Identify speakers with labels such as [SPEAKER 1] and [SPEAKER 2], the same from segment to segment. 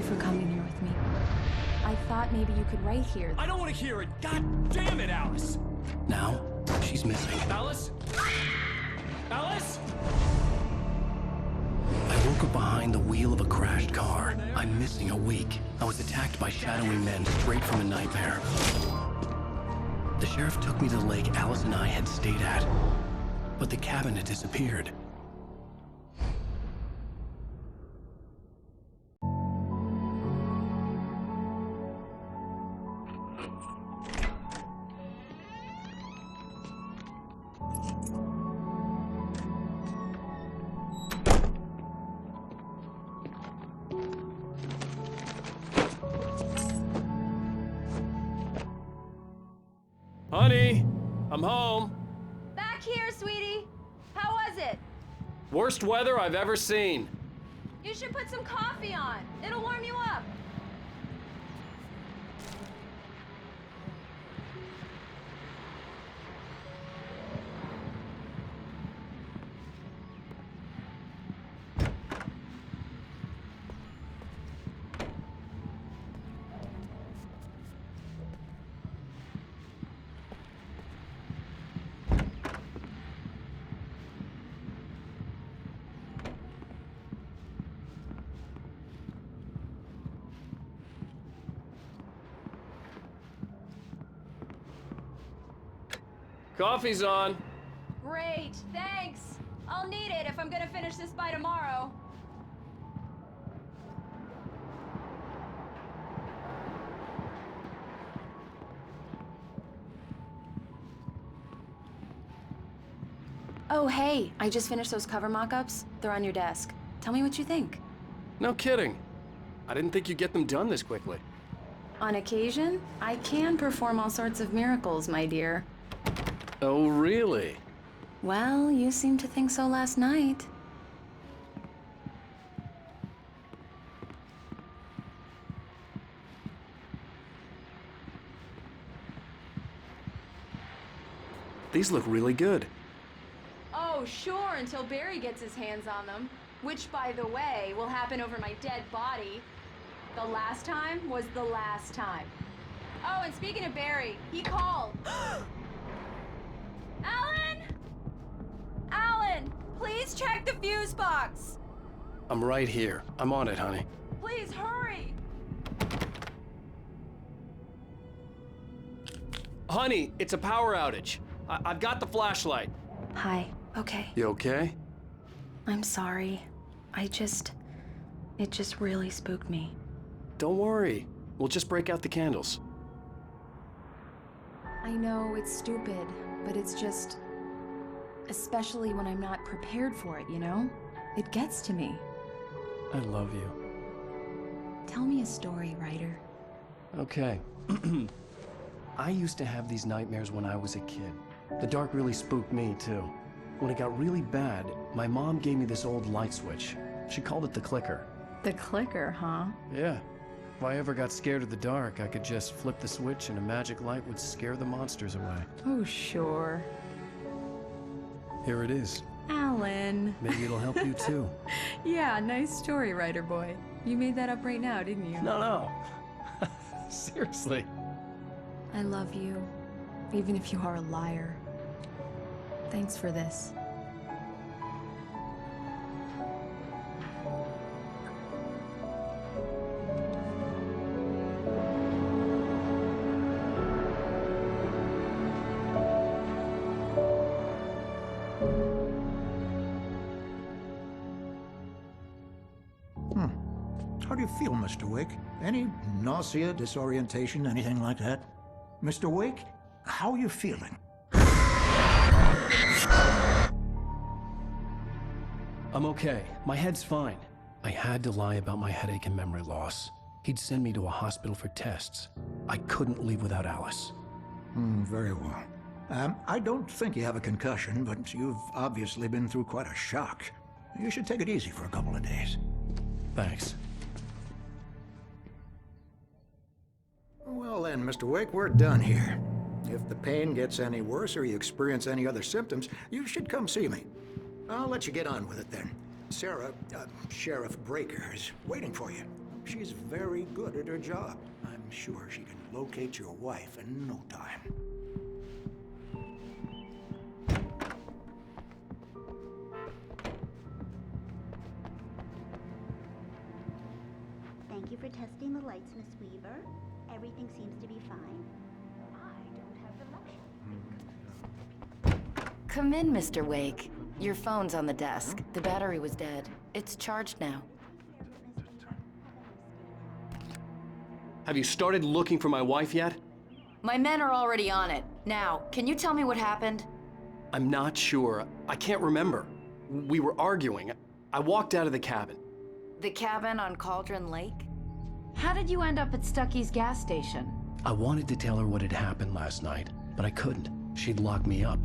[SPEAKER 1] for coming here with me. I thought maybe you could write here.
[SPEAKER 2] I don't want to hear it! God damn it, Alice!
[SPEAKER 3] Now, she's missing.
[SPEAKER 2] Alice? Alice?
[SPEAKER 3] I woke up behind the wheel of a crashed car. I'm missing a week. I was attacked by shadowy men straight from a nightmare. The sheriff took me to the lake Alice and I had stayed at, but the cabin had disappeared.
[SPEAKER 2] Honey, I'm home.
[SPEAKER 4] Back here, sweetie. How was it?
[SPEAKER 2] Worst weather I've ever seen.
[SPEAKER 4] You should put some coffee on. It'll warm you up.
[SPEAKER 2] Coffee's on.
[SPEAKER 4] Great, thanks. I'll need it if I'm gonna finish this by tomorrow.
[SPEAKER 1] Oh, hey, I just finished those cover mock-ups. They're on your desk. Tell me what you think.
[SPEAKER 2] No kidding. I didn't think you'd get them done this quickly.
[SPEAKER 1] On occasion, I can perform all sorts of miracles, my dear.
[SPEAKER 2] Oh, really?
[SPEAKER 1] Well, you seemed to think so last night.
[SPEAKER 2] These look really good.
[SPEAKER 4] Oh, sure, until Barry gets his hands on them. Which, by the way, will happen over my dead body. The last time was the last time. Oh, and speaking of Barry, he called. Alan! Alan! Please check the fuse box!
[SPEAKER 2] I'm right here. I'm on it, honey.
[SPEAKER 4] Please hurry!
[SPEAKER 2] Honey, it's a power outage. I've got the flashlight.
[SPEAKER 1] Hi, okay.
[SPEAKER 2] You okay?
[SPEAKER 1] I'm sorry. It just really spooked me.
[SPEAKER 2] Don't worry. We'll just break out the candles.
[SPEAKER 1] I know it's stupid, but it's just... especially when I'm not prepared for it, you know? It gets to me.
[SPEAKER 2] I love you.
[SPEAKER 1] Tell me a story, writer.
[SPEAKER 2] Okay. I used to have these nightmares when I was a kid. The dark really spooked me, too. When it got really bad, my mom gave me this old light switch. She called it the clicker.
[SPEAKER 1] The clicker, huh?
[SPEAKER 2] Yeah. If I ever got scared of the dark, I could just flip the switch and a magic light would scare the monsters away.
[SPEAKER 1] Oh, sure.
[SPEAKER 2] Here it is.
[SPEAKER 1] Alan.
[SPEAKER 2] Maybe it'll help you, too.
[SPEAKER 1] Yeah, nice story, writer boy. You made that up right now, didn't you?
[SPEAKER 2] No. Seriously.
[SPEAKER 1] I love you, even if you are a liar. Thanks for this.
[SPEAKER 5] How do you feel, Mr. Wake? Any nausea, disorientation, anything like that? Mr. Wake, how are you feeling?
[SPEAKER 3] I'm okay. My head's fine. I had to lie about my headache and memory loss. He'd send me to a hospital for tests. I couldn't leave without Alice.
[SPEAKER 5] Very well. I don't think you have a concussion, but you've obviously been through quite a shock. You should take it easy for a couple of days.
[SPEAKER 3] Thanks.
[SPEAKER 5] Well then, Mr. Wake, we're done here. If the pain gets any worse or you experience any other symptoms, you should come see me. I'll let you get on with it then. Sarah, Sheriff Breaker, is waiting for you. She's very good at her job. I'm sure she can locate your wife in no time.
[SPEAKER 6] Thank you for testing the lights, Miss Weaver. Everything seems to be fine. I don't have the luxury.
[SPEAKER 7] Come in, Mr. Wake. Your phone's on the desk. The battery was dead. It's charged now.
[SPEAKER 2] Have you started looking for my wife yet?
[SPEAKER 7] My men are already on it. Now, can you tell me what happened?
[SPEAKER 2] I'm not sure. I can't remember. We were arguing. I walked out of the cabin.
[SPEAKER 7] The cabin on Cauldron Lake?
[SPEAKER 1] How did you end up at Stucky's gas station?
[SPEAKER 2] I wanted to tell her what had happened last night, but I couldn't. She'd lock me up.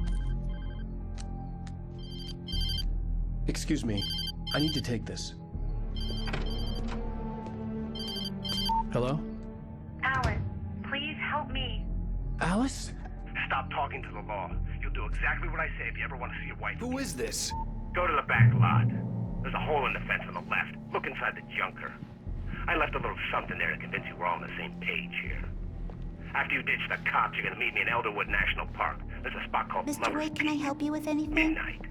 [SPEAKER 2] Excuse me. I need to take this. Hello?
[SPEAKER 8] Alice, please help me.
[SPEAKER 2] Alice?
[SPEAKER 9] Stop talking to the law. You'll do exactly what I say if you ever want to see your wife.
[SPEAKER 2] Who is this?
[SPEAKER 9] Go to the back lot. There's a hole in the fence on the left. Look inside the junker. I left a little something there to convince you we're all on the same page here. After you ditch the cops, you're gonna meet me in Elderwood National Park. There's a spot called
[SPEAKER 6] Mr.
[SPEAKER 9] Lover's
[SPEAKER 6] Wake, can I
[SPEAKER 9] Peak.
[SPEAKER 6] help you with anything?
[SPEAKER 9] Midnight.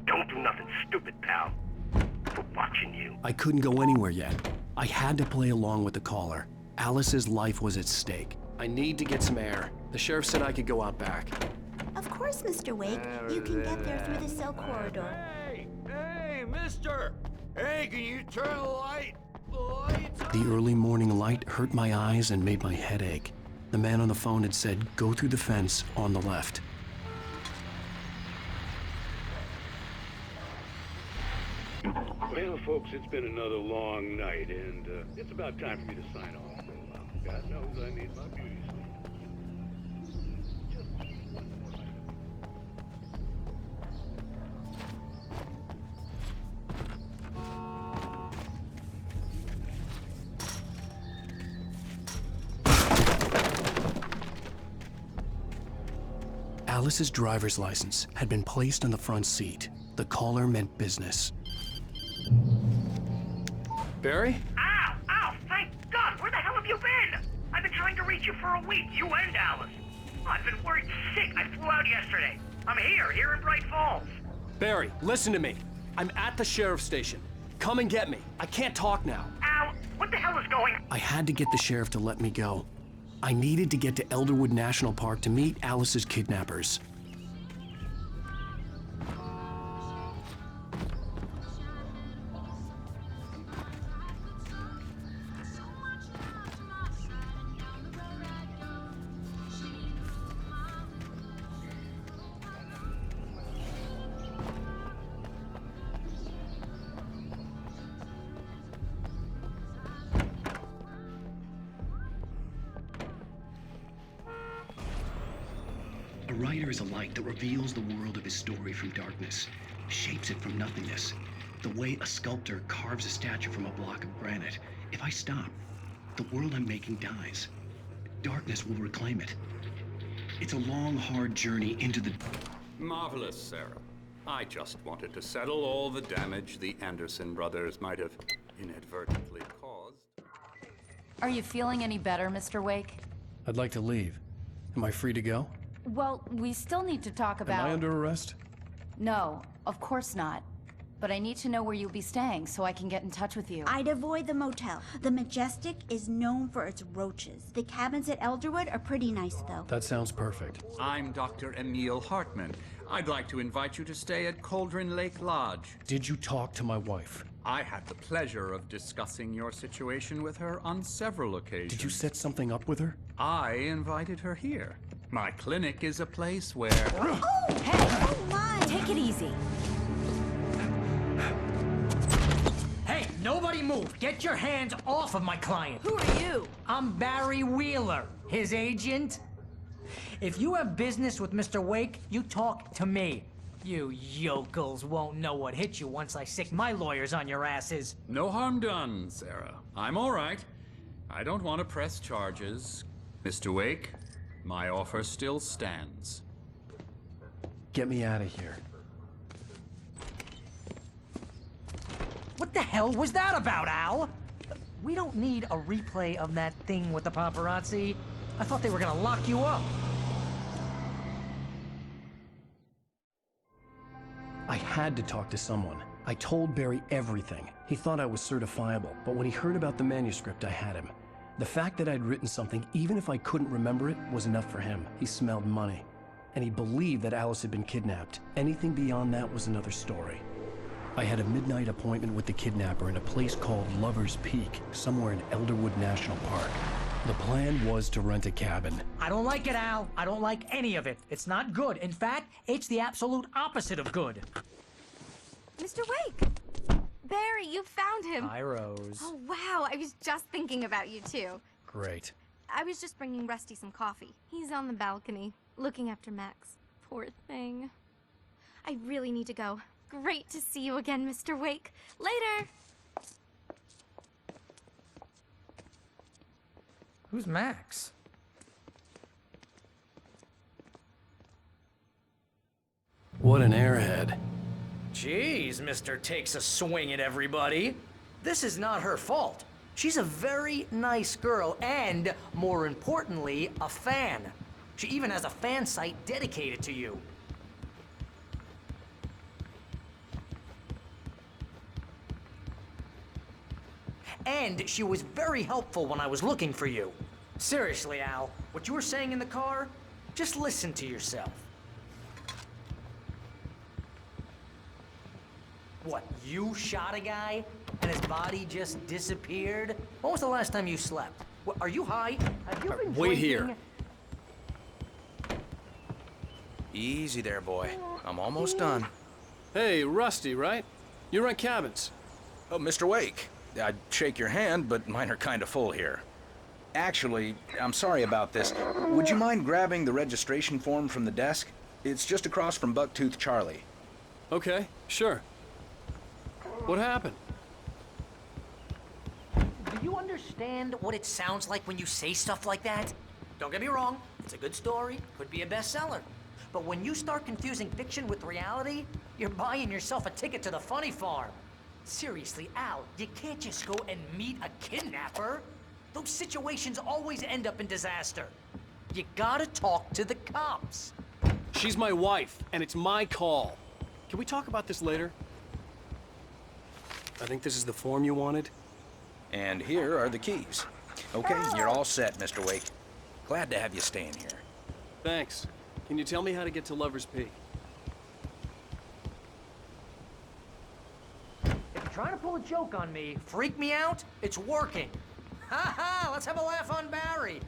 [SPEAKER 9] Don't do nothing stupid, pal. We're watching you.
[SPEAKER 2] I couldn't go anywhere yet. I had to play along with the caller. Alice's life was at stake. I need to get some air. The sheriff said I could go out back.
[SPEAKER 6] Of course, Mr. Wake. You can get there through the cell corridor.
[SPEAKER 10] Hey, mister! Hey, can you turn the light? The lights
[SPEAKER 2] The early morning light hurt my eyes and made my head ache. The man on the phone had said, go through the fence on the left.
[SPEAKER 11] Well, folks, it's been another long night, and it's about time for me to sign off for a while. God knows I need my beauty sleep.
[SPEAKER 2] Alice's driver's license had been placed on the front seat. The caller meant business. Barry?
[SPEAKER 9] Ow! Ow! Thank God! Where the hell have you been? I've been trying to reach you for a week, you and Alice. Oh, I've been worried sick. I flew out yesterday. I'm here in Bright Falls.
[SPEAKER 2] Barry, listen to me. I'm at the sheriff's station. Come and get me. I can't talk now.
[SPEAKER 9] Ow! What the hell is going on?
[SPEAKER 2] I had to get the sheriff to let me go. I needed to get to Elderwood National Park to meet Alice's kidnappers.
[SPEAKER 3] A writer is a light that reveals the world of his story from darkness, shapes it from nothingness. The way a sculptor carves a statue from a block of granite. If I stop, the world I'm making dies. Darkness will reclaim it. It's a long, hard journey into the...
[SPEAKER 12] Marvelous, Sarah. I just wanted to settle all the damage the Anderson brothers might have inadvertently caused.
[SPEAKER 1] Are you feeling any better, Mr. Wake?
[SPEAKER 2] I'd like to leave. Am I free to go?
[SPEAKER 1] Well, we still need to talk about...
[SPEAKER 2] Am I under arrest?
[SPEAKER 1] No, of course not. But I need to know where you'll be staying so I can get in touch with you.
[SPEAKER 6] I'd avoid the motel. The Majestic is known for its roaches. The cabins at Elderwood are pretty nice, though.
[SPEAKER 2] That sounds perfect.
[SPEAKER 12] I'm Dr. Emil Hartman. I'd like to invite you to stay at Cauldron Lake Lodge.
[SPEAKER 2] Did you talk to my wife?
[SPEAKER 12] I had the pleasure of discussing your situation with her on several occasions.
[SPEAKER 2] Did you set something up with her?
[SPEAKER 12] I invited her here. My clinic is a place where...
[SPEAKER 6] Oh, hey! Oh, my!
[SPEAKER 1] Take it easy.
[SPEAKER 13] Hey, nobody move! Get your hands off of my client!
[SPEAKER 1] Who are you?
[SPEAKER 13] I'm Barry Wheeler, his agent. If you have business with Mr. Wake, you talk to me. You yokels won't know what hit you once I sick my lawyers on your asses.
[SPEAKER 12] No harm done, Sarah. I'm all right. I don't want to press charges. Mr. Wake, my offer still stands.
[SPEAKER 2] Get me out of here.
[SPEAKER 13] What the hell was that about, Al? we don't need a replay of that thing with the paparazzi. I thought they were gonna lock you up.
[SPEAKER 2] I had to talk to someone. I told Barry everything. He thought I was certifiable, but when he heard about the manuscript, I had him. The fact that I'd written something, even if I couldn't remember it, was enough for him. He smelled money. And he believed that Alice had been kidnapped. Anything beyond that was another story. I had a midnight appointment with the kidnapper in a place called Lover's Peak, somewhere in Elderwood National Park. The plan was to rent a cabin.
[SPEAKER 13] I don't like it, Al. I don't like any of it. It's not good. In fact, it's the absolute opposite of good.
[SPEAKER 14] Mr. Wake! Barry, you found him!
[SPEAKER 2] Hi, Rose.
[SPEAKER 14] Oh, wow. I was just thinking about you, too.
[SPEAKER 2] Great.
[SPEAKER 14] I was just bringing Rusty some coffee. He's on the balcony, looking after Max. Poor thing. I really need to go. Great to see you again, Mr. Wake. Later!
[SPEAKER 13] Who's Max?
[SPEAKER 2] What an airhead.
[SPEAKER 13] Jeez, Mr. Takes a swing at everybody. This is not her fault. She's a very nice girl and, more importantly, a fan. She even has a fan site dedicated to you. And she was very helpful when I was looking for you. Seriously, Al, what you were saying in the car, just listen to yourself. What, you shot a guy and his body just disappeared? When was the last time you slept? What, are you high? Have you been
[SPEAKER 2] Wait
[SPEAKER 13] drinking?
[SPEAKER 2] here.
[SPEAKER 15] Easy there, boy. I'm almost done.
[SPEAKER 2] Hey, Rusty, right? You rent cabins.
[SPEAKER 15] Oh, Mr. Wake. I'd shake your hand, but mine are kind of full here. Actually, I'm sorry about this. Would you mind grabbing the registration form from the desk? It's just across from Bucktooth Charlie.
[SPEAKER 2] Okay, sure. What happened?
[SPEAKER 13] Do you understand what it sounds like when you say stuff like that? Don't get me wrong, it's a good story, could be a bestseller. But when you start confusing fiction with reality, you're buying yourself a ticket to the funny farm. Seriously, Al, you can't just go and meet a kidnapper. Those situations always end up in disaster. You gotta talk to the cops.
[SPEAKER 2] She's my wife, and it's my call. Can we talk about this later? I think this is the form you wanted.
[SPEAKER 15] And here are the keys. Okay, you're all set, Mr. Wake. Glad to have you staying here.
[SPEAKER 2] Thanks. Can you tell me how to get to Lover's Peak?
[SPEAKER 13] If you're trying to pull a joke on me, freak me out, it's working. Ha ha, let's have a laugh on Barry.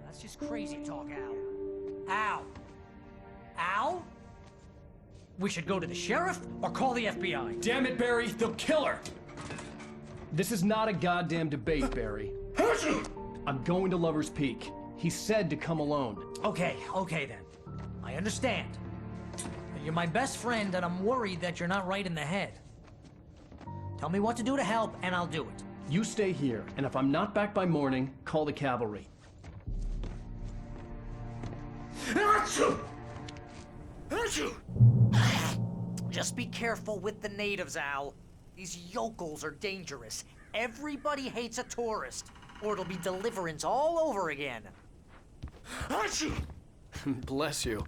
[SPEAKER 13] That's just crazy talk, Al. Al? Al? We should go to the sheriff or call the FBI.
[SPEAKER 2] Damn it, Barry, they'll kill her! This is not a goddamn debate, Barry. I'm going to Lover's Peak. He said to come alone.
[SPEAKER 13] Okay then. I understand. You're my best friend, and I'm worried that you're not right in the head. Tell me what to do to help, and I'll do it.
[SPEAKER 2] You stay here, and if I'm not back by morning, call the cavalry.
[SPEAKER 13] Just be careful with the natives, Al. These yokels are dangerous. Everybody hates a tourist, or it'll be Deliverance all over again.
[SPEAKER 2] Bless you.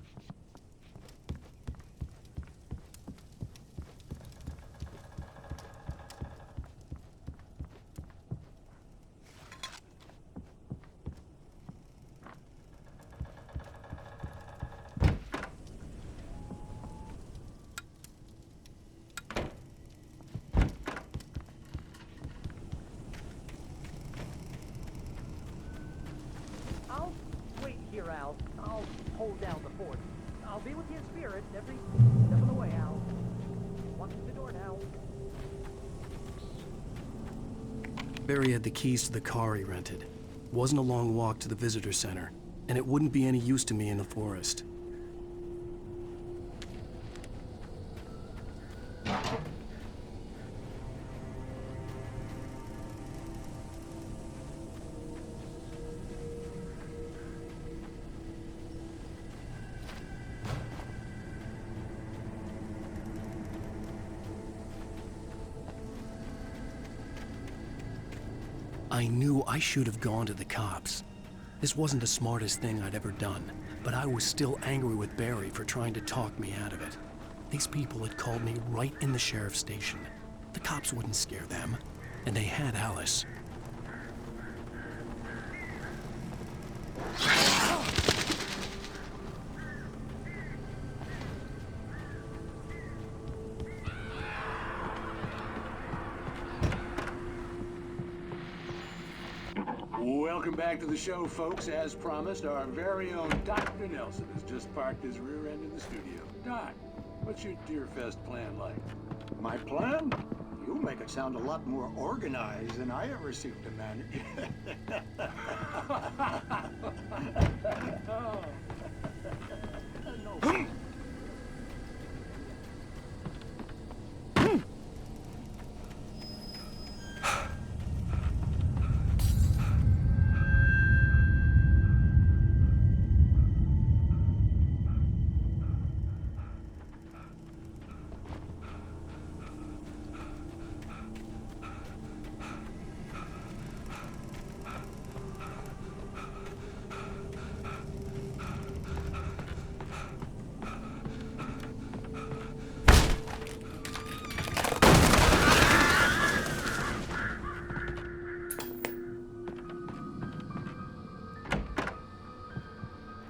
[SPEAKER 13] I'll wait here, Al. I'll hold down the fort. I'll be with you in spirit every step of the way, Al. Walk through the door now.
[SPEAKER 2] Barry had the keys to the car he rented. Wasn't a long walk to the visitor center, and it wouldn't be any use to me in the forest. I knew I should have gone to the cops. This wasn't the smartest thing I'd ever done, but I was still angry with Barry for trying to talk me out of it. These people had called me right in the sheriff's station. The cops wouldn't scare them, and they had Alice.
[SPEAKER 11] Welcome back to the show, folks. As promised, our very own Dr. Nelson has just parked his rear end in the studio. Doc, what's your Deerfest plan like?
[SPEAKER 5] My plan? You make it sound a lot more organized than I ever seem to manage.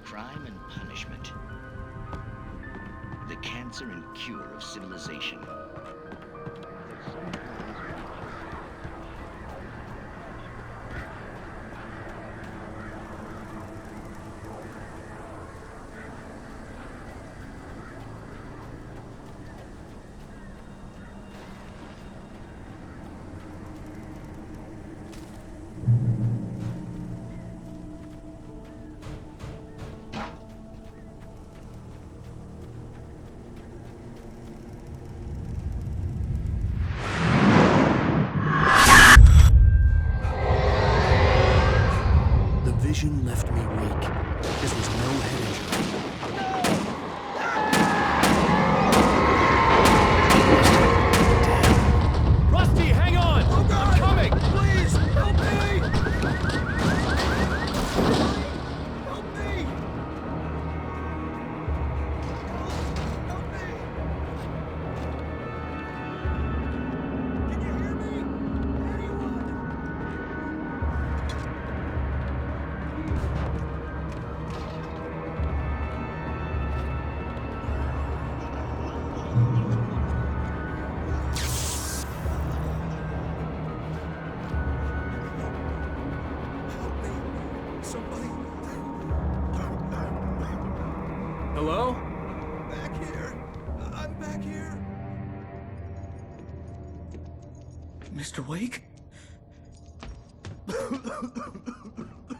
[SPEAKER 16] Crime and punishment. The cancer and cure of civilization.
[SPEAKER 2] Vision left me weak. This was no head injury.
[SPEAKER 10] Rusty, hang on! Oh God. I'm coming! Please, help me! Help me! Help me! Can you hear me? Anyone?
[SPEAKER 2] Hello?
[SPEAKER 10] Back here! I'm back here!
[SPEAKER 3] Mr. Wake?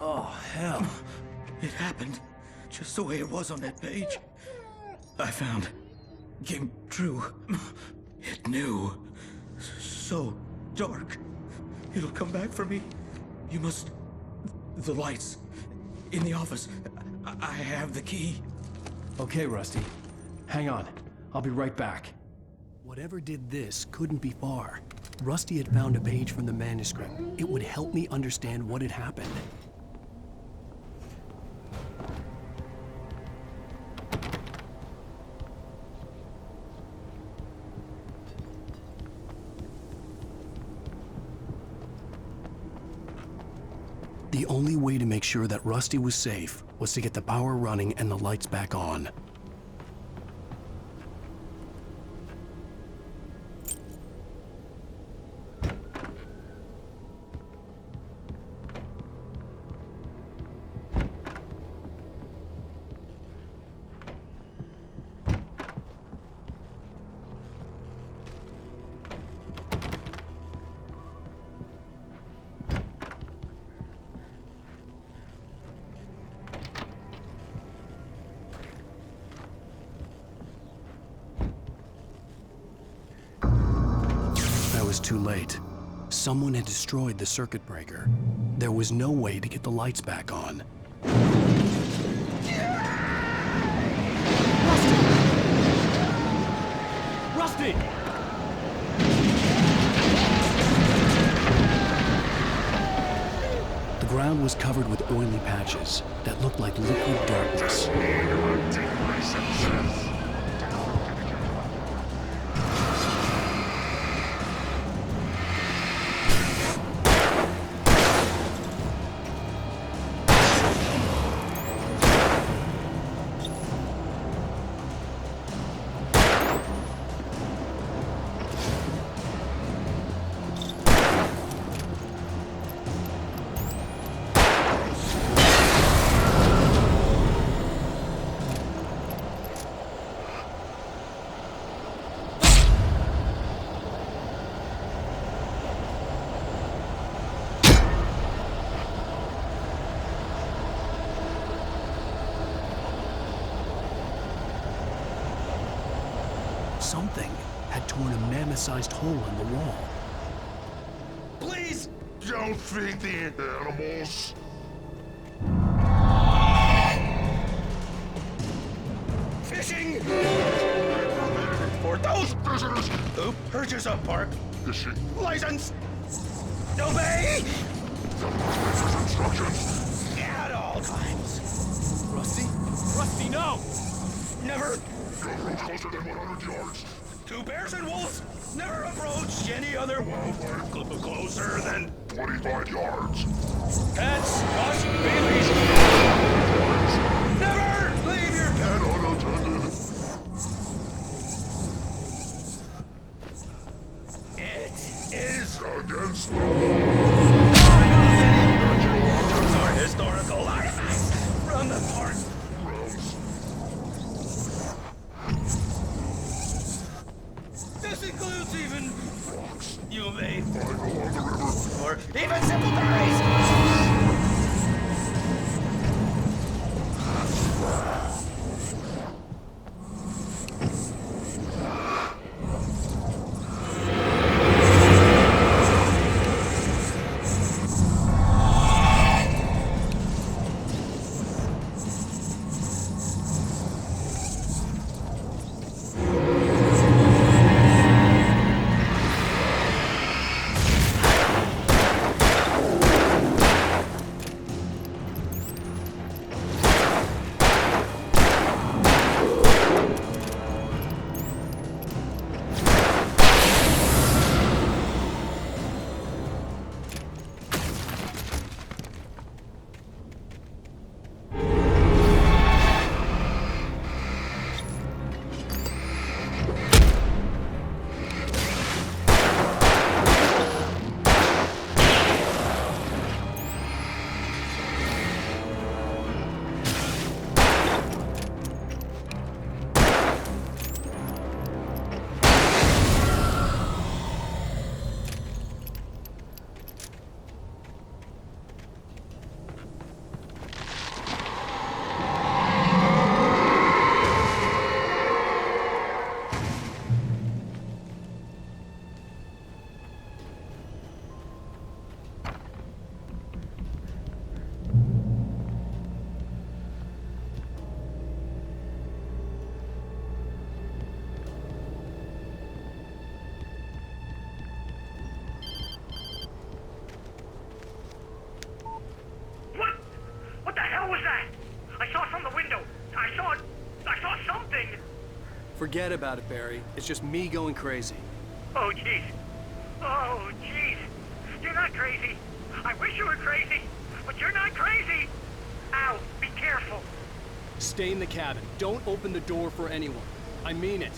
[SPEAKER 2] Oh, hell.
[SPEAKER 3] It happened just the way it was on that page. I found. Came true. It knew. So dark. It'll come back for me. You must. The lights. In the office. I have the key.
[SPEAKER 2] Okay, Rusty. Hang on. I'll be right back. Whatever did this couldn't be far. Rusty had found a page from the manuscript. It would help me understand what had happened. The only way to make sure that Rusty was safe was to get the power running and the lights back on. Was too late. Someone had destroyed the circuit breaker. There was no way to get the lights back on.
[SPEAKER 10] Rusty!
[SPEAKER 2] ground was covered with oily patches that looked like liquid darkness. Something had torn a mammoth-sized hole in the wall.
[SPEAKER 10] Please don't feed the animals.
[SPEAKER 15] Fishing! For those visitors who purchase a park
[SPEAKER 10] Fishing
[SPEAKER 15] license, obey
[SPEAKER 10] instructions
[SPEAKER 15] at all times.
[SPEAKER 2] Rusty? Rusty, no!
[SPEAKER 15] Never.
[SPEAKER 10] Don't approach closer than 100 yards.
[SPEAKER 15] Two bears and wolves never approach any other wildlife closer than
[SPEAKER 10] 25 yards.
[SPEAKER 15] pets, watching babies. Never leave your pet
[SPEAKER 10] unattended.
[SPEAKER 15] It is
[SPEAKER 10] Against the law.
[SPEAKER 15] Our historical artifacts from the park. This includes even rocks you may
[SPEAKER 10] find along the river,
[SPEAKER 15] or even simple berries.
[SPEAKER 9] What the hell was that? I saw from the window. I saw something.
[SPEAKER 2] Forget about it, Barry. It's just me going crazy.
[SPEAKER 9] Oh, jeez. Oh, jeez. You're not crazy. I wish you were crazy, but you're not crazy. Ow, be careful.
[SPEAKER 2] Stay in the cabin. Don't open the door for anyone. I mean it.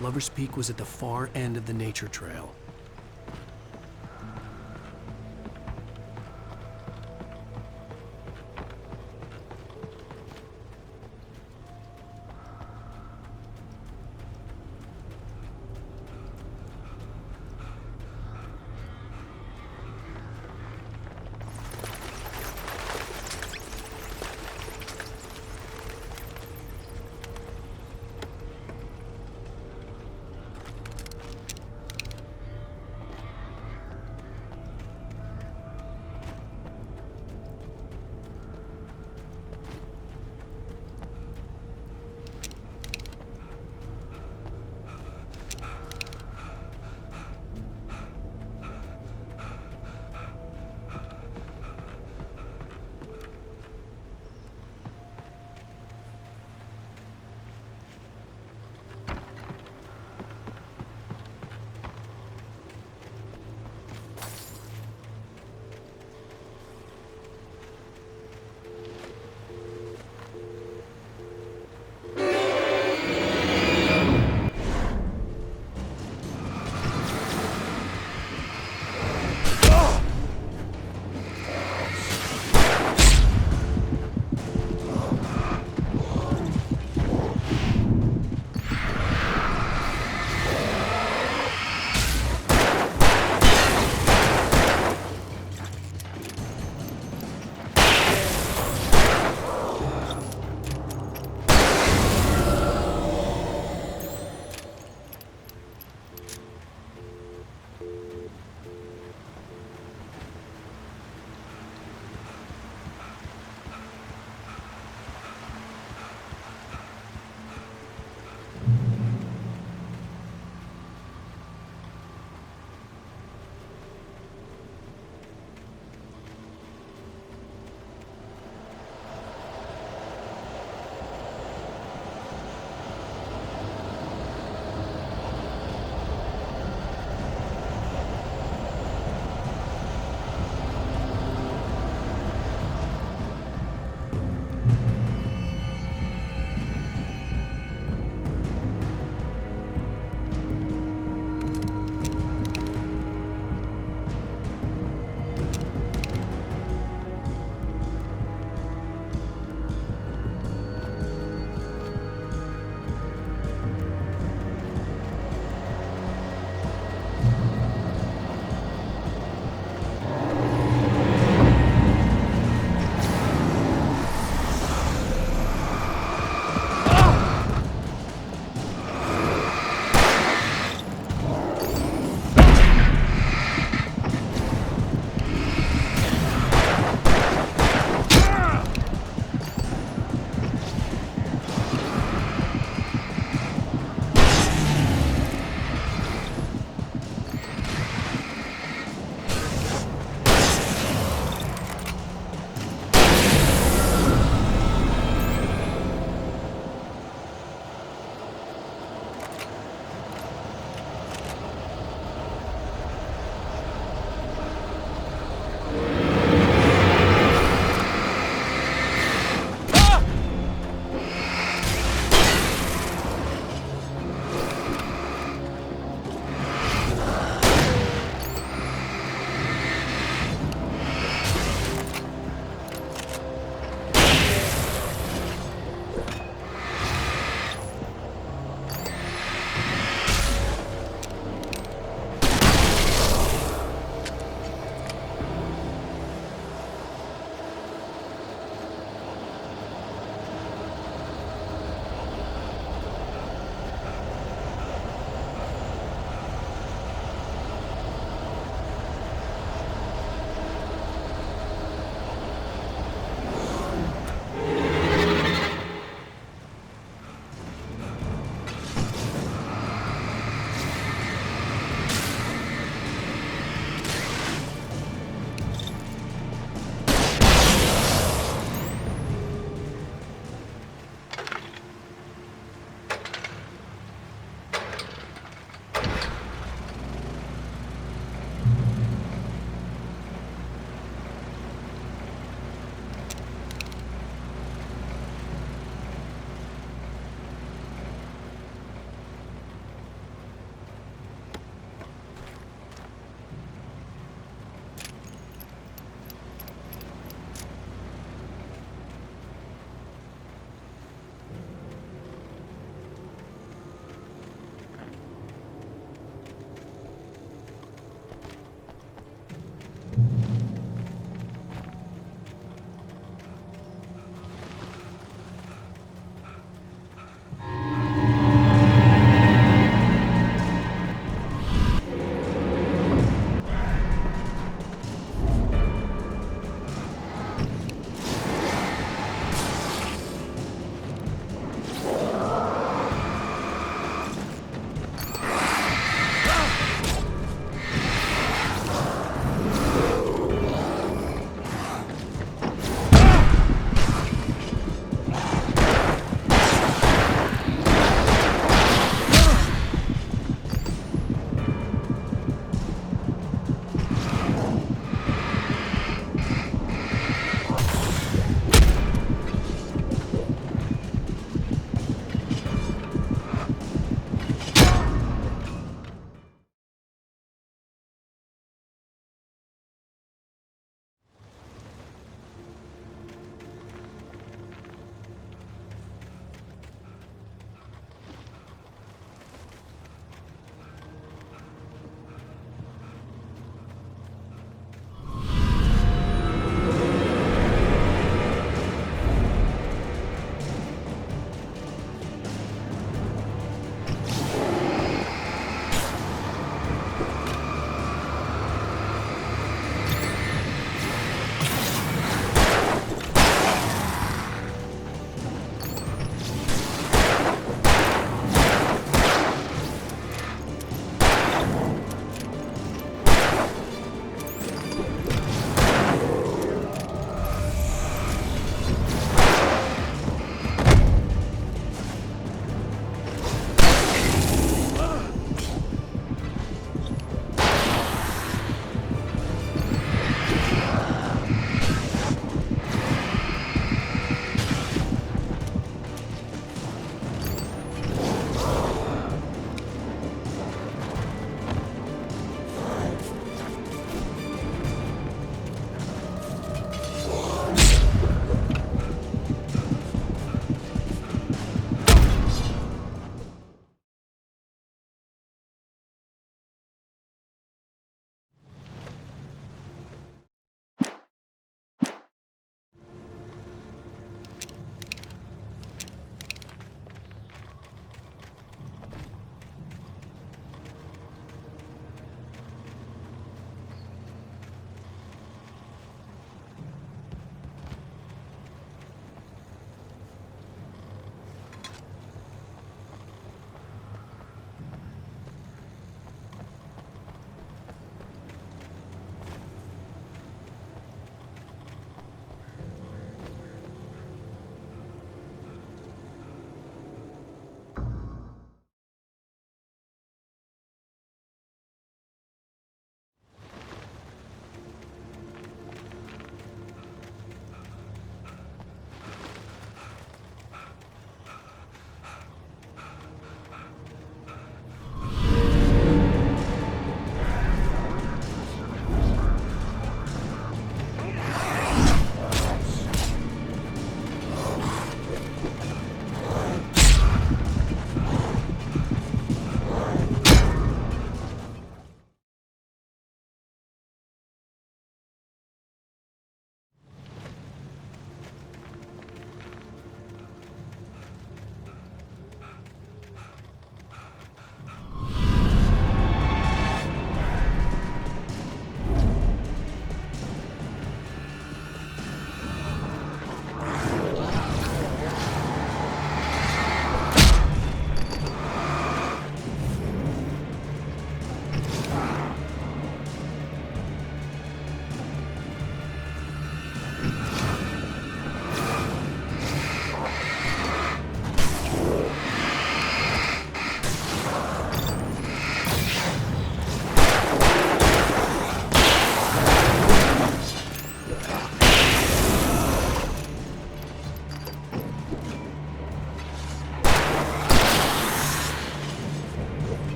[SPEAKER 2] Lover's Peak was at the far end of the nature trail.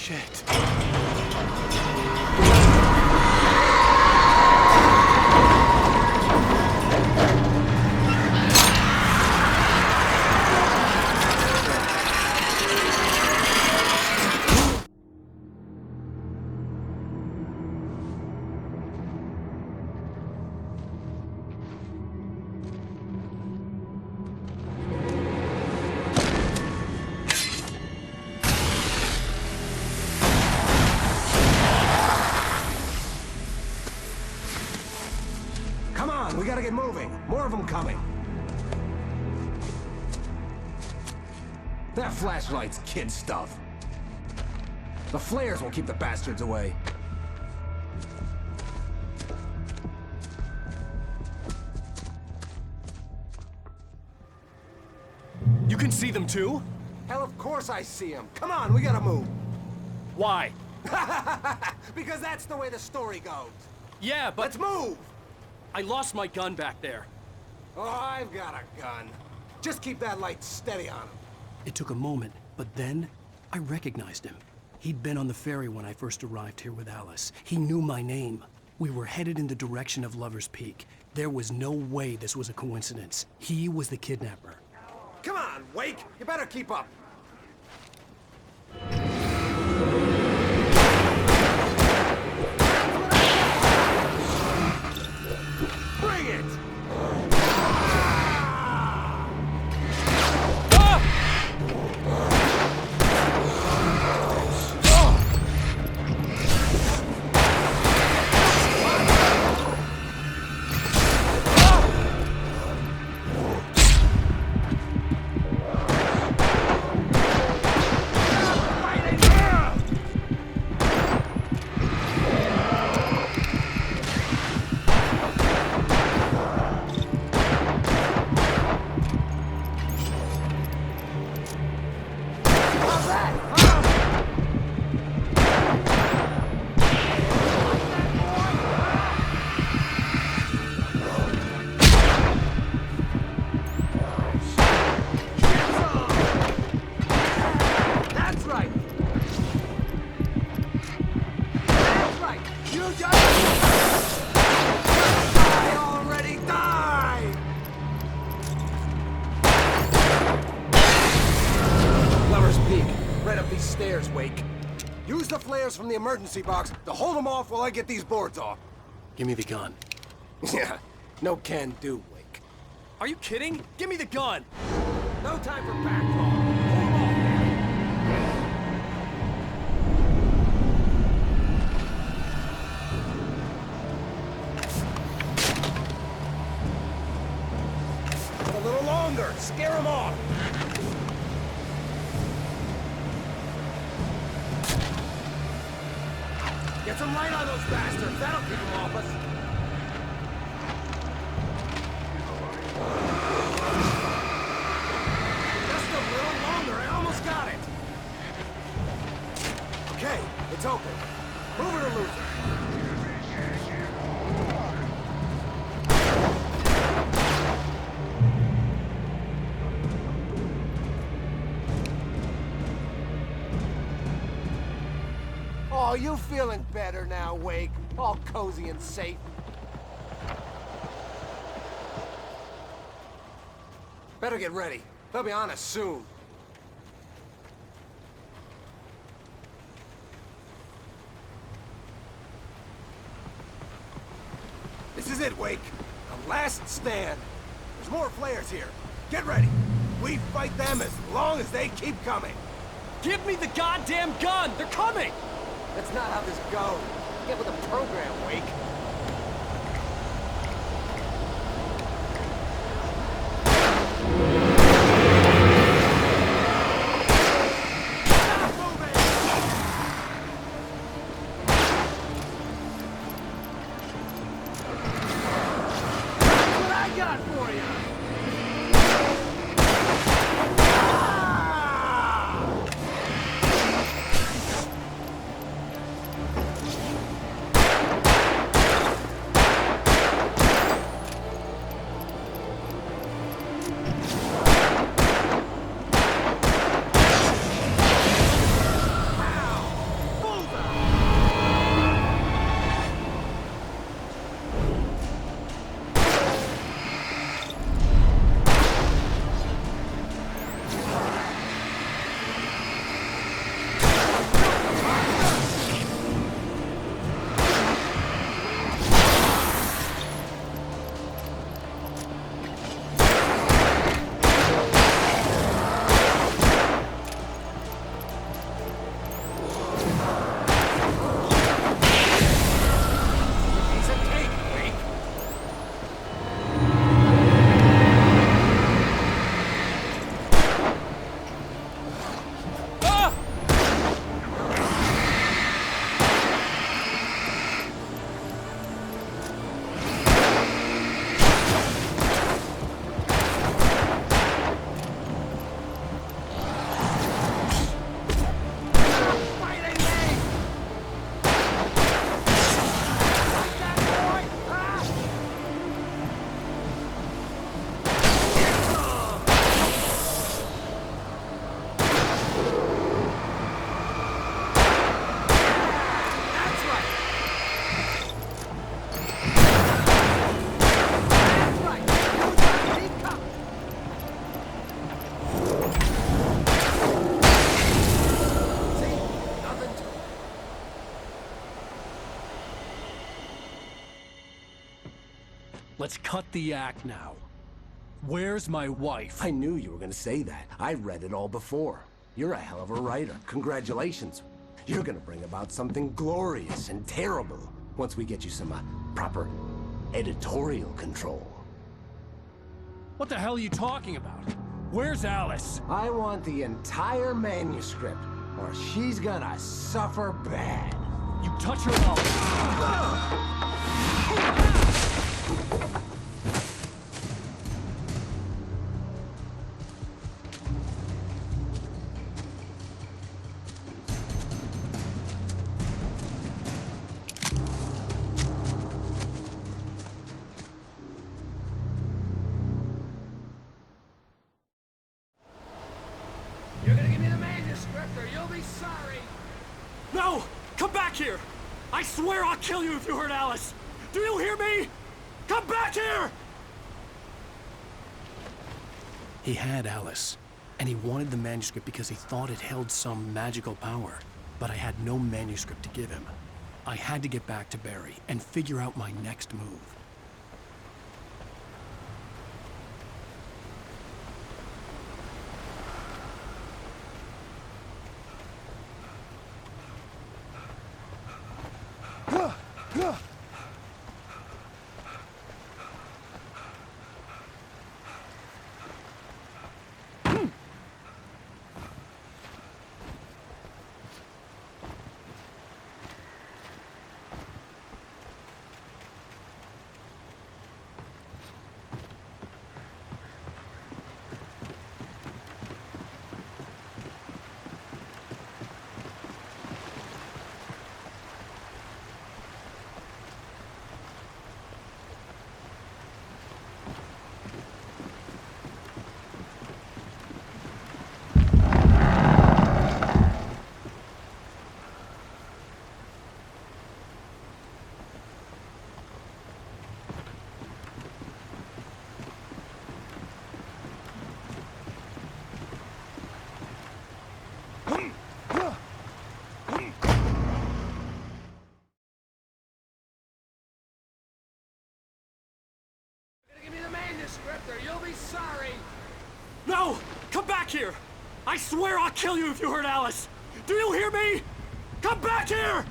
[SPEAKER 2] Shit.
[SPEAKER 17] Come on, we gotta get moving. More of them coming. That flashlight's kid stuff. The flares won't keep the bastards away.
[SPEAKER 2] You can see them too?
[SPEAKER 17] Hell, of course I see them. Come on, we gotta move.
[SPEAKER 2] Why?
[SPEAKER 17] Because that's the way the story goes.
[SPEAKER 2] Yeah, but...
[SPEAKER 17] Let's move!
[SPEAKER 2] I lost my gun back there.
[SPEAKER 17] Oh, I've got a gun. Just keep that light steady on him.
[SPEAKER 2] It took a moment, but then I recognized him. He'd been on the ferry when I first arrived here with Alice. He knew my name. We were headed in the direction of Lover's Peak. There was no way this was a coincidence. He was the kidnapper.
[SPEAKER 17] Come on, Wake! You better keep up. Bring it! Stairs, Wake. Use the flares from the emergency box to hold them off while I get these boards off.
[SPEAKER 2] Give me the gun.
[SPEAKER 17] Yeah, no can do, Wake.
[SPEAKER 2] Are you kidding? Give me the gun!
[SPEAKER 17] No time for backtalk. Hold on. A little longer. Scare them off. Get some light on those bastards. That'll keep them off us. Just a little longer. I almost got it. Okay, it's open. Move it or lose it. Oh, you feeling better now, Wake? All cozy and safe. Better get ready. They'll be on us soon. This is it, Wake. The last stand. There's more flares here. Get ready. We fight them as long as they keep coming.
[SPEAKER 2] Give me the goddamn gun! They're coming!
[SPEAKER 17] That's not how this goes. Get with the program, Wake. That's what I got for you!
[SPEAKER 2] Let's cut the act now. Where's my wife?
[SPEAKER 18] I knew you were gonna say that. I read it all before. You're a hell of a writer. Congratulations. You're gonna bring about something glorious and terrible once we get you some proper editorial control.
[SPEAKER 2] What the hell are you talking about? Where's Alice?
[SPEAKER 18] I want the entire manuscript, or she's gonna suffer bad.
[SPEAKER 2] You touch her up.
[SPEAKER 10] You're gonna give me the manuscript or you'll be sorry!
[SPEAKER 2] No! Come back here! I swear I'll kill you if you hurt Alice! Do you hear me? Come back here!
[SPEAKER 3] He had Alice, and he wanted the manuscript because he thought it held some magical power. But I had no manuscript to give him. I had to get back to Barry and figure out my next move.
[SPEAKER 10] Manuscript or you'll be sorry!
[SPEAKER 2] No! Come back here! I swear I'll kill you if you hurt Alice! Do you hear me? Come back here!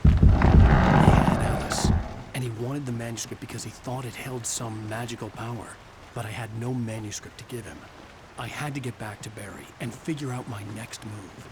[SPEAKER 3] He had Alice, and he wanted the manuscript because he thought it held some magical power. But I had no manuscript to give him. I had to get back to Barry and figure out my next move.